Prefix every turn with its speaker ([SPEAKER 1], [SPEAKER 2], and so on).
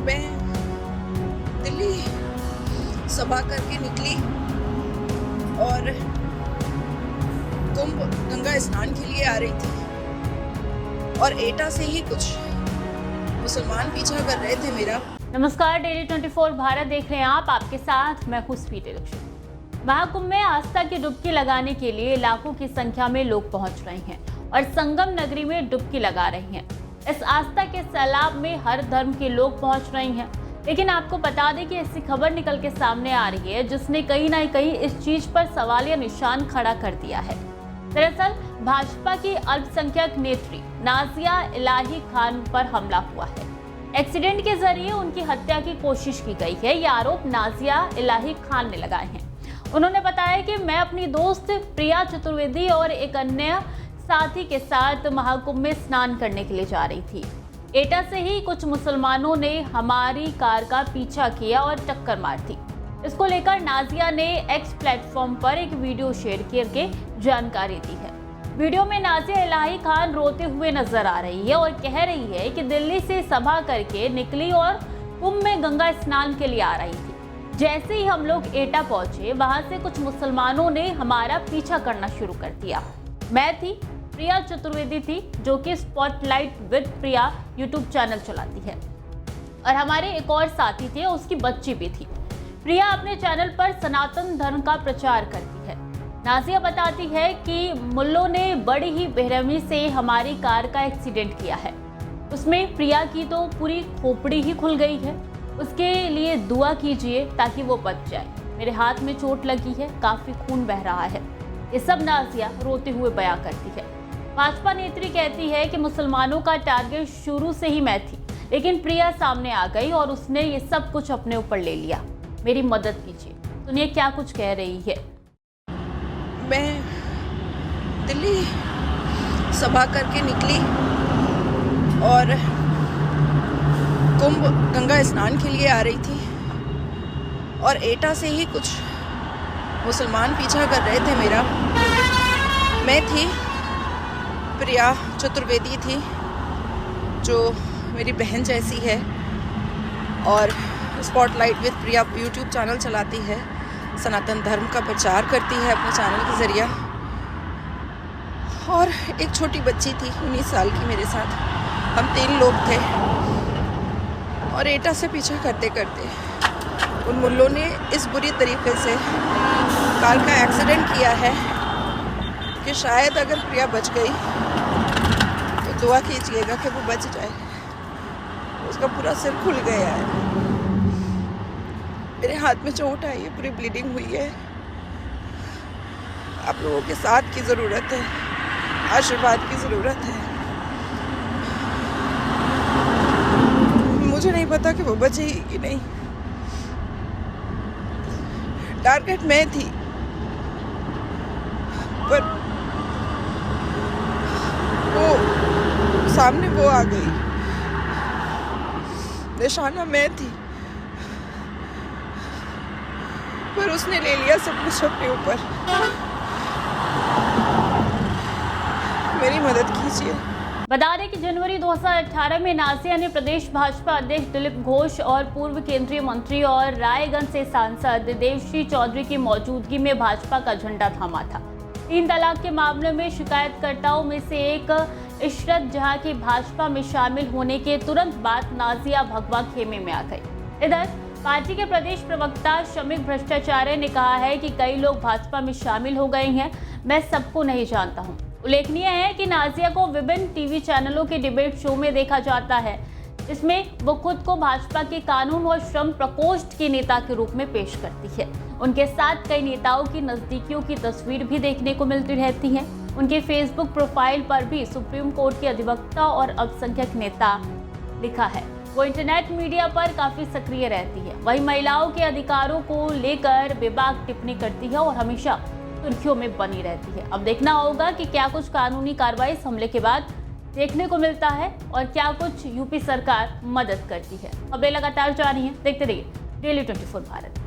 [SPEAKER 1] मैं दिल्ली सभा करके निकली और कुंभ गंगा स्नान के लिए आ रही थी और एटा से ही कुछ मुसलमान पीछा कर रहे थे मेरा।
[SPEAKER 2] नमस्कार, डेली 24 भारत देख रहे हैं आप। आपके साथ मैं हूं स्वीटी दीक्षित। महाकुंभ में आस्था की डुबकी लगाने के लिए लाखों की संख्या में लोग पहुंच रहे हैं और संगम नगरी में डुबकी लगा रहे हैं। इस आस्था के सैलाब में हर धर्म के लोग पहुंच रहे हैं, लेकिन आपको बता दें कि ऐसी खबर निकल के सामने आ रही है जिसने कहीं ना कहीं इस चीज पर सवालिया निशान खड़ा कर दिया है। दरअसल भाजपा की अल्पसंख्यक नेत्री नाजिया इलाही खान पर हमला हुआ है। एक्सीडेंट के जरिए उनकी हत्या की कोशिश की गई है। ये आरोप नाजिया इलाही खान ने लगाए हैं। उन्होंने बताया कि मैं अपनी दोस्त प्रिया चतुर्वेदी और एक अन्य साथी के साथ महाकुंभ में स्नान करने के लिए जा रही थी। एटा से ही कुछ मुसलमानों ने हमारी कार का पीछा किया और टक्कर मार दी। इसको लेकर नाजिया ने एक्स प्लेटफॉर्म पर एक वीडियो शेयर करके जानकारी दी है। वीडियो में नाजिया इलाही खान रोते हुए नजर आ रही है और कह रही है कि दिल्ली से सभा करके निकली और कुंभ में गंगा स्नान के लिए आ रही थी। जैसे ही हम लोग एटा पहुंचे, वहां से कुछ मुसलमानों ने हमारा पीछा करना शुरू कर दिया। मैं थी, प्रिया चतुर्वेदी थी, जो कि spotlight with Priya YouTube channel चलाती है, और हमारे एक और साथी थे, उसकी बच्ची भी थी। प्रिया अपने चैनल पर सनातन धर्म का प्रचार करती है। नाजिया बताती है कि मुल्लों ने बड़ी ही बेरहमी से हमारी कार का एक्सीडेंट किया है। उसमें प्रिया की तो पूरी खोपड़ी ही खुल गई है। उसके लिए दुआ कीजिए ताकि वो बच जाए। मेरे हाथ में चोट लगी है, काफी खून बह रहा है। ये सब नाजिया रोते हुए बयां करती है। भाजपा नेत्री कहती है कि मुसलमानों का टारगेट शुरू से ही मैं थी, लेकिन प्रिया सामने आ गई और उसने ये सब कुछ अपने ऊपर ले लिया। मेरी मदद कीजिए। सुनिए क्या कुछ कह रही है।
[SPEAKER 1] मैं दिल्ली सभा करके निकली और कुंभ गंगा स्नान के लिए आ रही थी और एटा से ही कुछ मुसलमान पीछा कर रहे थे मेरा। मैं थी, प्रिया चतुर्वेदी थी, जो मेरी बहन जैसी है और spotlight with Priya YouTube channel चलाती है, सनातन धर्म का प्रचार करती है अपने चैनल के जरिए। और एक छोटी बच्ची थी 19 साल की मेरे साथ। हम 3 लोग थे और एटा से पीछा करते करते उन मुल्लों ने इस बुरी तरीके से कार का एक्सीडेंट किया है कि शायद अगर प्रिया बच गई तो दुआ कीजिएगा कि वो बच जाए। उसका पूरा सिर खुल गया है। मेरे हाथ में चोट आई है, पूरी ब्लीडिंग हुई है। आप लोगों के साथ की ज़रूरत है, आशीर्वाद की ज़रूरत है। मुझे नहीं पता कि वो बचेगी कि नहीं। टारगेट मैं थी, पर वो सामने वो आ गई। निशाना मैं थी, पर उसने ले लिया सब कुछ अपने ऊपर। मेरी मदद कीजिए।
[SPEAKER 2] बता दें कि जनवरी 2018 में नाजिया ने प्रदेश भाजपा अध्यक्ष दिलीप घोष और पूर्व केंद्रीय मंत्री और रायगंज से सांसद देवश्री चौधरी की मौजूदगी में भाजपा का झंडा थामा था। 3 तलाक के मामले में शिकायतकर्ताओं में से एक इशरत जहां की भाजपा में शामिल होने के तुरंत बाद नाजिया भगवा खेमे में आ गई। इधर पार्टी के प्रदेश प्रवक्ता शमीक भट्टाचार्य ने कहा है कि कई लोग भाजपा में शामिल हो गए हैं, मैं सबको नहीं जानता हूं। उल्लेखनीय है कि नाजिया को विभिन्न टीवी चैनलों के डिबेट शो में देखा जाता है। इसमें वो खुद को भाजपा के कानून और श्रम प्रकोष्ठ के नेता के रूप में पेश करती है। उनके साथ कई नेताओं की नजदीकियों की तस्वीर भी देखने को मिलती रहती है। उनके फेसबुक प्रोफाइल पर भी सुप्रीम कोर्ट के अधिवक्ता और अल्पसंख्यक नेता लिखा है। वो इंटरनेट मीडिया पर काफी सक्रिय रहती है। वहीं महिलाओं के अधिकारों को लेकर बेबाक टिप्पणी करती है और हमेशा सुर्खियों में बनी रहती है। अब देखना होगा कि क्या कुछ कानूनी कार्रवाई इस हमले के बाद देखने को मिलता है और क्या कुछ यूपी सरकार मदद करती है। खबरें लगातार जारी हैं, देखते रहिए डेली 24 भारत।